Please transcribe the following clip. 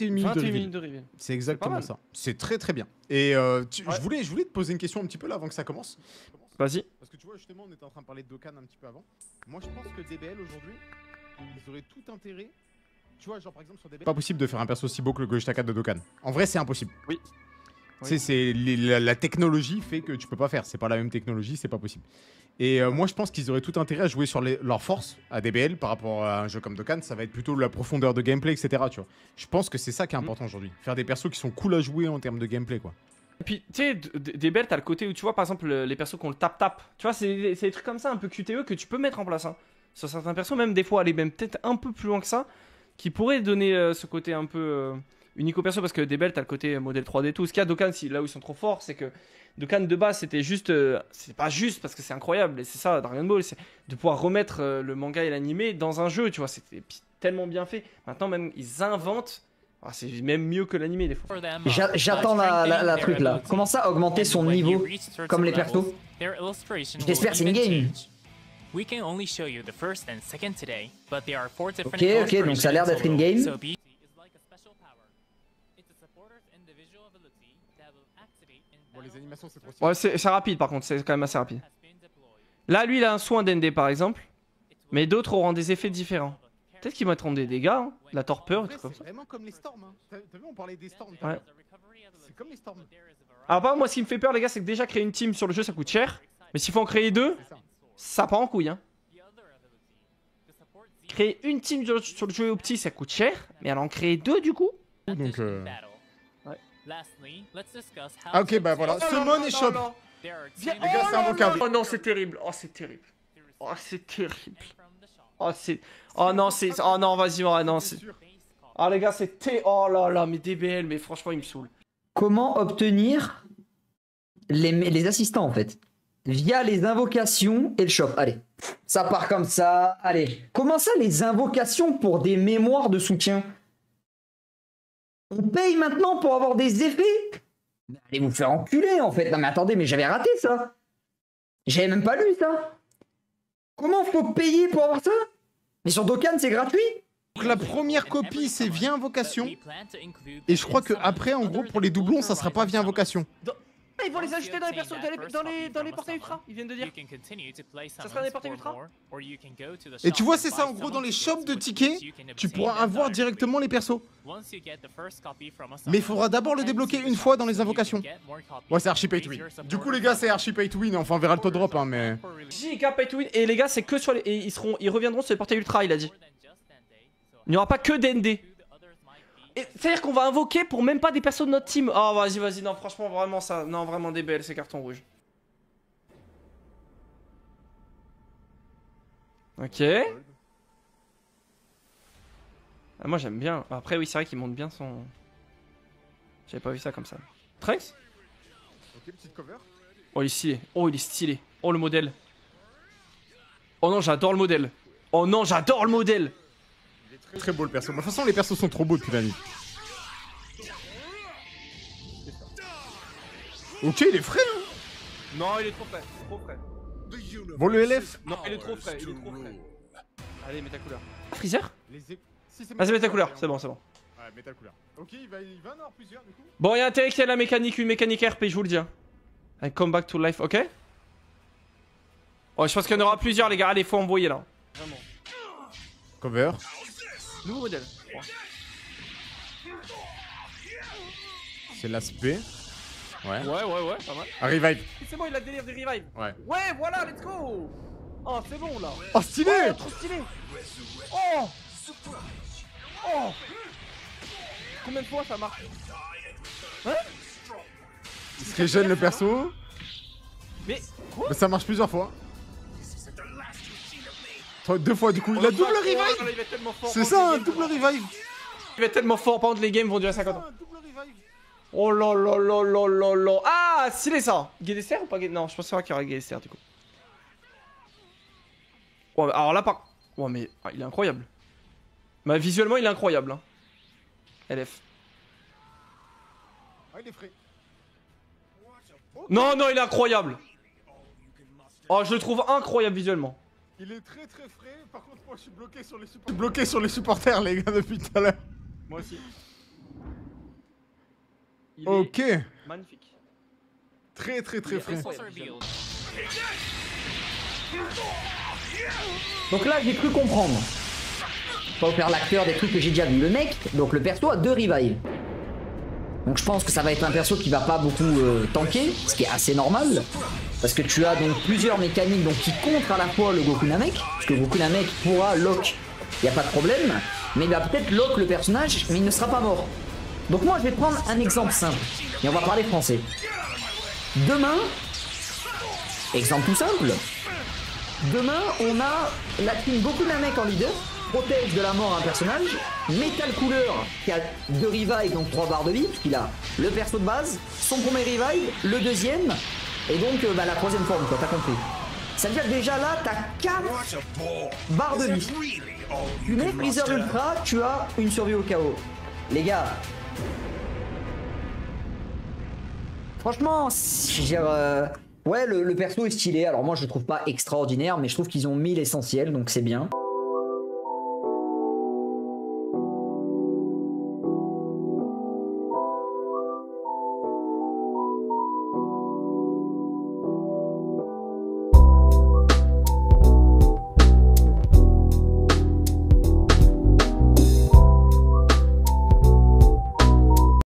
21 minutes de 21 reveal. minutes de reveal. C'est exactement ça. C'est très très bien. Et je voulais te poser une question un petit peu là avant que ça commence. Vas-y. Parce que tu vois, justement, on était en train de parler de Dokkan un petit peu avant. Moi, je pense que DBL aujourd'hui, ils auraient tout intérêt. Tu vois, genre par exemple sur DBL, pas possible de faire un perso aussi beau que le Gogeta 4 de Dokkan. En vrai, c'est impossible. Oui. Tu sais, la technologie fait que tu peux pas faire. C'est pas la même technologie, c'est pas possible. Et moi, je pense qu'ils auraient tout intérêt à jouer sur leur force à DBL par rapport à un jeu comme Dokkan. Ça va être plutôt la profondeur de gameplay, etc. Tu vois. Je pense que c'est ça qui est important aujourd'hui. Faire des persos qui sont cool à jouer en termes de gameplay, quoi. Et puis, tu sais, DBL, t'as le côté où tu vois, par exemple, les persos qui ont le tap-tap. Tu vois, c'est des trucs comme ça, un peu QTE, que tu peux mettre en place. Hein. Sur certains persos, même des fois, aller même peut-être un peu plus loin que ça, qui pourrait donner ce côté un peu unique au perso. Parce que DBL, t'as le côté modèle 3D, tout. Ce qu'il y a Dokkan, là où ils sont trop forts, c'est que Dokkan de base, c'était juste. C'est pas juste parce que c'est incroyable, et c'est ça, Dragon Ball, c'est de pouvoir remettre le manga et l'animé dans un jeu, tu vois. C'était tellement bien fait. Maintenant, même, ils inventent. Ah, c'est même mieux que l'animé des fois. J'attends la truc là. Comment ça augmenter son niveau comme les persos? J'espère c'est une game. Ok, donc ça a l'air d'être une game. Bon, les animations, c'est trop Ouais, c'est rapide par contre, c'est quand même assez rapide. Là, lui, il a un soin d'ND par exemple, mais d'autres auront des effets différents. Peut-être qu'ils mettront des dégâts, hein, de la torpeur, et tout comme ça. C'est vraiment comme les storms. Hein. T'as vu, on parlait des storms. Ouais. C'est comme les storms. Alors, par contre, moi, ce qui me fait peur, les gars, c'est que déjà créer une team sur le jeu, ça coûte cher. Mais s'il faut en créer deux, ça part en couille. Hein. Créer une team sur le jeu au petit, ça coûte cher. Mais alors en créer deux, du coup. Donc, Ouais. Ah, ok, bah voilà. Summon et shop. Viens, Les gars, c'est invocable. Oh non, c'est terrible. Oh, c'est terrible. Oh, c'est terrible. Oh, c'est. Oh non, c'est. Oh non, vas-y, oh non, c'est. Oh, les gars, c'est. Oh là là, mais DBL, mais franchement, il me saoule. Comment obtenir les assistants en fait? Via les invocations et le shop. Allez, ça part comme ça. Allez, comment ça les invocations pour des mémoires de soutien? On paye maintenant pour avoir des effets? Allez vous faire enculer en fait. Non mais attendez, mais j'avais raté ça. J'avais même pas lu ça. Comment faut payer pour avoir ça? Mais sur Dokkan c'est gratuit? Donc la première copie, c'est via invocation. Et je crois que après, en gros, pour les doublons, ça sera pas via invocation. Ils vont les ajouter dans les persos, dans les portails ultra, ils viennent de dire. Ça sera dans les portails ultra. Et tu vois, c'est ça, en gros, dans les shops de tickets, tu pourras avoir directement les persos. Mais il faudra d'abord le débloquer une fois dans les invocations. Ouais, c'est archi pay to win. Du coup, les gars, c'est archi pay to win. Enfin, on verra le taux de drop, hein, mais... JK pay to win. Et les gars, c'est que sur les... Et ils reviendront sur les portails ultra, il a dit. Il n'y aura pas que d'ND. C'est-à-dire qu'on va invoquer pour même pas des persos de notre team. Oh, vas-y, vas-y, non, franchement, vraiment ça. Non, vraiment DBL, c'est carton rouge. Ok. Ah, moi, j'aime bien. Après, oui, c'est vrai qu'il monte bien son... J'avais pas vu ça comme ça. Trunks? Ok, petite cover. Oh, il est stylé. Oh, il est stylé. Oh, le modèle. Oh non, j'adore le modèle. Oh non, j'adore le modèle. Très beau le perso. De toute façon, les persos sont trop beaux depuis la nuit. Ok, il est frais, hein. Non, il est trop frais. Trop frais. Bon, le LF. Non, il est trop frais. Il est trop frais. Allez, mets ta couleur. Freezer? Si, Vas-y, mets ta couleur. C'est bon, c'est bon. Ouais, mets ta couleur. Ok, il va en avoir plusieurs, du coup. Bon, il y a intérêt qu'il y ait la mécanique, une mécanique RP, je vous le dis. Un comeback to life, ok? Oh, je pense qu'il y en aura plusieurs, les gars. Allez, faut envoyer là. Vraiment. Cover. Nouveau modèle. C'est l'aspect. Ouais. Ouais, pas mal. Un revive. C'est bon, il a le délire des revive. Ouais. Ouais, voilà, let's go. Oh, c'est bon là. Oh, stylé. Oh, trop stylé. Oh. Oh. Combien de fois ça marche? Hein? Il se régène le perso. Mais quoi? Mais ça marche plusieurs fois. Deux fois du coup. Il a double revive. C'est ça, un double revive. Il va être tellement fort, par contre les games vont durer 50 ans. Oh là là là là là là. Ah, stylé ça. Guédester ou pas Guédester? Non, je pense pas qu'il y aura Guédester du coup. Ouais, alors là par... Ouais mais il est incroyable. Bah visuellement il est incroyable hein. LF. Ah, il est frais. Non, non, il est incroyable. Oh, je le trouve incroyable visuellement. Il est très très frais. Par contre, moi je suis bloqué sur les supporters. Les gars, depuis tout à l'heure. Moi aussi. Il est Ok. magnifique. Très très très frais. Donc là, j'ai cru comprendre. Pas faire l'acteur des trucs que j'ai déjà vu. Le mec, donc le perso a 2 revives. Donc je pense que ça va être un perso qui va pas beaucoup tanker, ce qui est assez normal. Parce que tu as donc plusieurs mécaniques donc, qui contre à la fois le Goku Namek. Parce que Goku Namek pourra lock, il n'y a pas de problème. Mais il va peut-être lock le personnage, mais il ne sera pas mort. Donc moi je vais prendre un exemple simple. Et on va parler français. Demain, exemple tout simple. Demain, on a la team Goku Namek en leader, protège de la mort un personnage, Metal Cooler qui a 2 revives, donc 3 barres de vie, puisqu'il a le perso de base, son premier revive, le deuxième, et donc la troisième forme, quoi, t'as compris. Ça veut dire que déjà là, t'as 4 barres de vie. Tu mets Freezer Ultra, tu as une survie au chaos. Les gars, franchement, je veux dire, ouais, le perso est stylé. Alors moi, je le trouve pas extraordinaire, mais je trouve qu'ils ont mis l'essentiel, donc c'est bien.